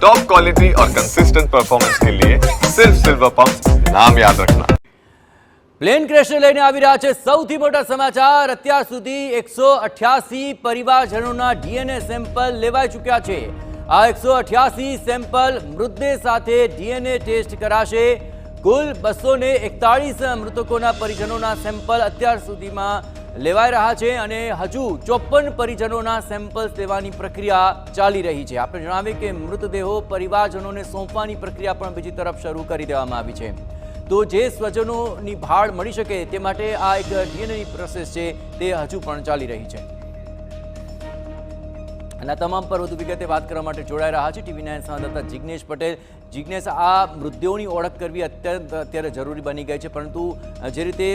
Top quality और consistent performance के लिए सिर्फ सिल्वर पंप नाम याद रखना। પ્લેન ક્રેશને લઈને આવી રહ્યા છે સૌથી મોટા સમાચાર। અત્યાર સુધી 188 પરિવારજનોના ડીએનએ સેમ્પલ લેવાઈ ચૂક્યા છે। આ 188 સેમ્પલ મૃતદેહ સાથે ડીએનએ ટેસ્ટ કરાશે। કુલ 241 મૃતકોના પરિજનોના સેમ્પલ અત્યાર સુધીમાં લેવાઈ રહ્યા છે અને હજુ 54 પરિજનોના સેમ્પલ્સ લેવાની પ્રક્રિયા ચાલી રહી છે। આપણે જણાવીએ કે મૃતદેહો પરિવારજનોને સોંપવાની પ્રક્રિયા પણ બીજી તરફ શરૂ કરી દેવામાં આવી છે। તો જે સ્વજનોની ભાળ મળી શકે તે માટે આ એક ડીએનએની પ્રોસેસ છે તે હજુ પણ ચાલી રહી છે। અને આ તમામ પર વધુ વિગતે વાત કરવા માટે જોડાઈ રહ્યા છે ટીવી 9 સંવાદદાતા જિગ્નેશ પટેલ। જિગ્નેશ, આ મૃતદેહોની ઓળખ કરવી અત્યારે જરૂરી બની ગઈ છે, પરંતુ જે રીતે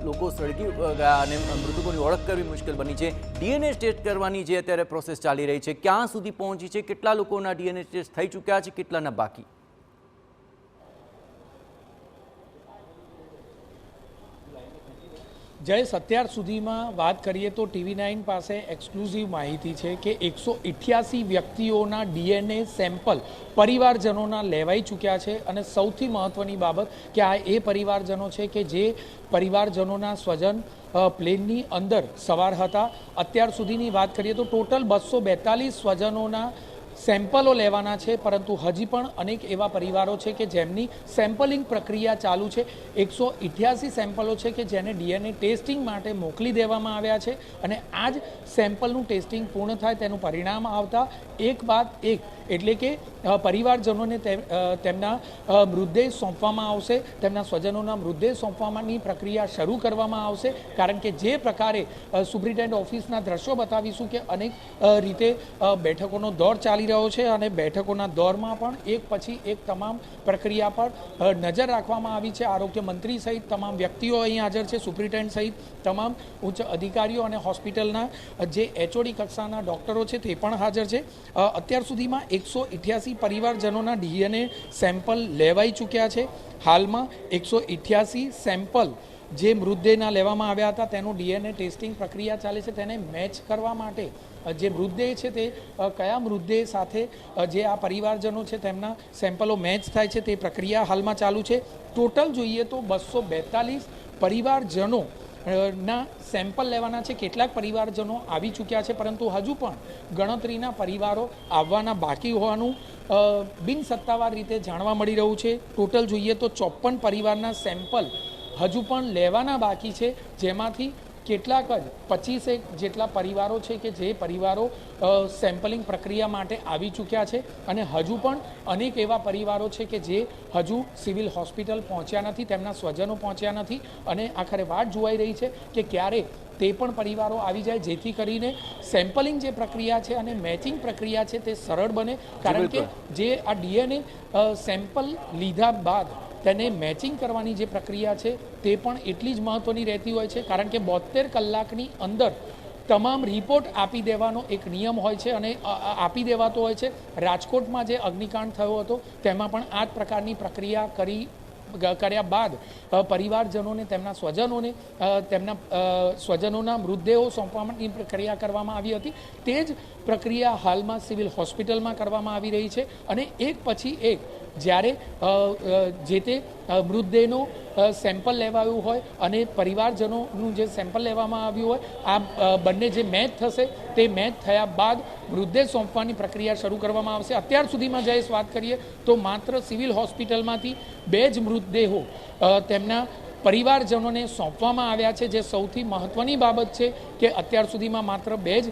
લોકો સળગી ગયા અને મૃતકોની ઓળખ કરવી મુશ્કેલ બની છે, ડીએનએ ટેસ્ટ કરવાની જે અત્યારે પ્રોસેસ ચાલી રહી છે, ક્યાં સુધી પહોંચી છે, કેટલા લોકોના ડીએનએ ટેસ્ટ થઈ ચૂક્યા છે, કેટલાના બાકી? જયેશ, અત્યાર સુધીમાં વાત કરીએ તો ટીવી 9 પાસે એક્સક્લુઝિવ માહિતી છે કે 188 વ્યક્તિઓના ડીએનએ સેમ્પલ પરિવારજનોના લેવાઈ ચૂક્યા છે। અને સૌથી મહત્ત્વની બાબત કે આ એ પરિવારજનો છે કે જે પરિવારજનોના સ્વજન પ્લેનની અંદર સવાર હતા। અત્યાર સુધીની વાત કરીએ તો ટોટલ 242 સ્વજનોના સેમ્પલો લેવાના છે, પરંતુ હજી પણ અનેક એવા પરિવારો છે કે જેમની સેમ્પલિંગ પ્રક્રિયા ચાલુ છે। 188 સેમ્પલો છે કે જેને ડીએનએ ટેસ્ટિંગ માટે મોકલી દેવામાં આવ્યા છે અને આ જ સેમ્પલનું ટેસ્ટિંગ પૂર્ણ થાય તેનું પરિણામ આવતા એક બાદ એક એટલે કે પરિવારજનોને તેમના મૃતદેહ સોંપવામાં આવશે, તેમના સ્વજનોના મૃતદેહ સોંપવાની પ્રક્રિયા શરૂ કરવામાં આવશે। કારણ કે જે પ્રકારે સુપ્રિન્ટેન્ડન્ટ ઓફિસના દ્રશ્યો બતાવીશું કે અનેક રીતે બેઠકોનો દોર ચાલી રહ્યો છે અને બેઠકોના દોરમાં પણ એક પછી એક તમામ પ્રક્રિયા પર નજર રાખવામાં આવી છે। આરોગ્ય મંત્રી સહિત તમામ વ્યક્તિઓ અહીં હાજર છે, સુપ્રિન્ટેન્ડન્ટ સહિત તમામ ઉચ્ચ અધિકારીઓ અને હોસ્પિટલના જે એચઓડી કક્ષાના ડૉક્ટરો છે તે પણ હાજર છે। અત્યાર સુધીમાં 188 પરિવારજનોના ડીએનએ સેમ્પલ લેવાઈ ચૂક્યા છે। હાલમાં 188 સેમ્પલ જે મૃતદેહના લેવામાં આવ્યા હતા તેનું ડીએનએ ટેસ્ટિંગ પ્રક્રિયા ચાલે છે। તેને મેચ કરવા માટે જે મૃતદેહ છે તે કયા મૃતદેહ સાથે જે આ પરિવારજનો છે તેમના સેમ્પલો મેચ થાય છે તે પ્રક્રિયા હાલમાં ચાલુ છે। ટોટલ જોઈએ તો 242 પરિવારજનો ના સેમ્પલ લેવાના છે। કેટલાક પરિવારજનો આવી ચૂક્યા છે, પરંતુ હજુ પણ ગણતરીના પરિવારો આવવાના બાકી હોવાનું બિનસત્તાવાર રીતે જાણવા મળી રહ્યું છે। ટોટલ જોઈએ તો 54 પરિવારના સેમ્પલ હજુ પણ લેવાના બાકી છે, જેમાંથી કેટલાક જ 25 જેટલા પરિવારો છે કે જે પરિવારો સેમ્પલિંગ પ્રક્રિયા માટે આવી ચૂક્યા છે અને હજુ પણ અનેક એવા પરિવારો છે કે જે હજુ સિવિલ હોસ્પિટલ પહોંચ્યા નથી, તેમના સ્વજનો પહોંચ્યા નથી અને આખરે વાટ જોવાઈ રહી છે કે ક્યારે તે પણ પરિવારો આવી જાય જેથી કરીને સેમ્પલિંગ જે પ્રક્રિયા છે અને મેચિંગ પ્રક્રિયા છે તે સરળ બને। કારણ કે જે આ ડીએનએ સેમ્પલ લીધા બાદ તેને મેચિંગ કરવાની જે પ્રક્રિયા છે તે પણ એટલી જ મહત્ત્વની રહેતી હોય છે, કારણ કે 72 કલાકની અંદર તમામ રિપોર્ટ આપી દેવાનો એક નિયમ હોય છે અને આપી દેવાતો હોય છે। રાજકોટમાં જે અગ્નિકાંડ થયો હતો તેમાં પણ આ જ પ્રકારની પ્રક્રિયા કર્યા બાદ પરિવારજનોને તેમના સ્વજનોને તેમના સ્વજનોના મૃતદેહો સોંપવાની પ્રક્રિયા કરવામાં આવી હતી। તે જ પ્રક્રિયા હાલમાં સિવિલ હોસ્પિટલમાં કરવામાં આવી રહી છે અને એક પછી એક જ્યારે જે તે મૃતદેહનો સેમ્પલ લેવાયું હોય અને પરિવારજનોનું જે સેમ્પલ લેવામાં આવ્યું હોય આ બંને જે મેચ થશે તે મેચ થયા બાદ મૃતદેહ સોંપવાની પ્રક્રિયા શરૂ કરવામાં આવશે। અત્યાર સુધીમાં જયેશ વાત કરીએ તો માત્ર સિવિલ હોસ્પિટલમાંથી 2 જ મૃતદેહો તેમના પરિવારજનોને સોંપવામાં આવ્યા છે। જે સૌથી મહત્ત્વની બાબત છે કે અત્યાર સુધીમાં માત્ર 2 જ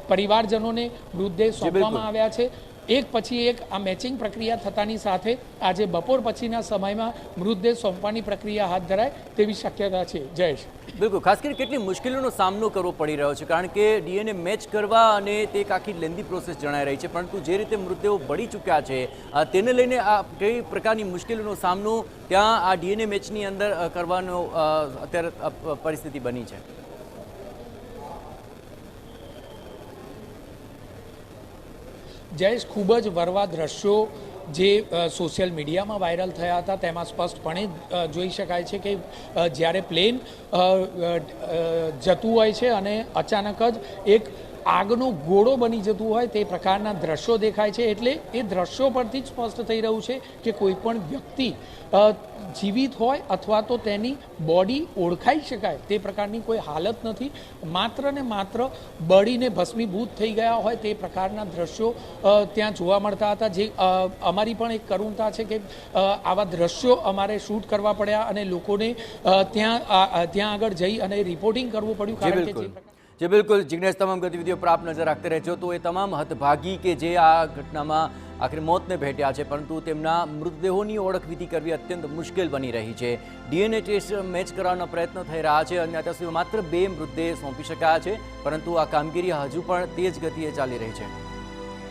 પરિવારજનોને મૃતદેહ સોંપવામાં આવ્યા છે। એક પછી એક આ મેચિંગ પ્રક્રિયા થતાની સાથે આજે બપોર પછીના સમયમાં મૃતદેહ સોંપવાની પ્રક્રિયા હાથ ધરાય તેવી શક્યતા છે। જયેશ, બિલકુલ, ખાસ કરીને કેટલી મુશ્કેલીઓનો સામનો કરવો પડી રહ્યો છે, કારણ કે ડીએનએ મેચ કરવા અને તે એક આખી લેન્ધી પ્રોસેસ જણાઈ રહી છે, પરંતુ જે રીતે મૃતદેહો બળી ચૂક્યા છે તેને લઈને આ કઈ પ્રકારની મુશ્કેલીઓનો સામનો ત્યાં આ ડીએનએ મેચની અંદર કરવાનો અત્યારે પરિસ્થિતિ બની છે? જયેશ, ખૂબ જ વરવા દ્રશ્યો જે સોશિયલ મીડિયામાં વાયરલ થયા હતા તેમાં સ્પષ્ટપણે જોઈ શકાય છે કે જ્યારે પ્લેન જતું હોય છે અને અચાનક જ એક આગનો ગોળો બની જતું હોય તે પ્રકારના દ્રશ્યો દેખાય છે. એટલે એ દ્રશ્યો પરથી જ સ્પષ્ટ થઈ રહ્યું છે કે કોઈ પણ વ્યક્તિ જીવિત હોય અથવા તો તેની બોડી ઓળખાઈ શકાય તે પ્રકારની કોઈ હાલત નથી. માત્ર ને માત્ર બળીને ભસ્મીભૂત થઈ ગયા હોય તે પ્રકારના દ્રશ્યો ત્યાં જોવા મળતા હતા. જે અમારી પણ એક કરુણતા છે કે આવા દ્રશ્યો અમારે શૂટ કરવા પડ્યા અને લોકોને ત્યાં આગળ જઈ અને રિપોર્ટિંગ કરવું પડ્યું. કારણ કે જે બિલકુલ જિગ્નેશ, તમામ ગતિવિધિઓ પર આપ નજર રાખते રહેજો. તો એ તમામ હતભાગી કે જે આ ઘટનામાં આખરે મોતને ભેટ્યા છે, પરંતુ તેમના મૃતદેહોની ઓળખવિધિ કરવી અત્યંત મુશ્કેલ બની રહી છે. ડીએનએ ટેસ્ટ મેચ કરવાનો પ્રયત્ન થઈ રહ્યા છે અને અત્યાર સુધી માત્ર 2 મૃતદેહ સોંપી શકાયા છે, પરંતુ આ કામગીરી હજુ પણ તેજ ગતિએ ચાલી રહી છે.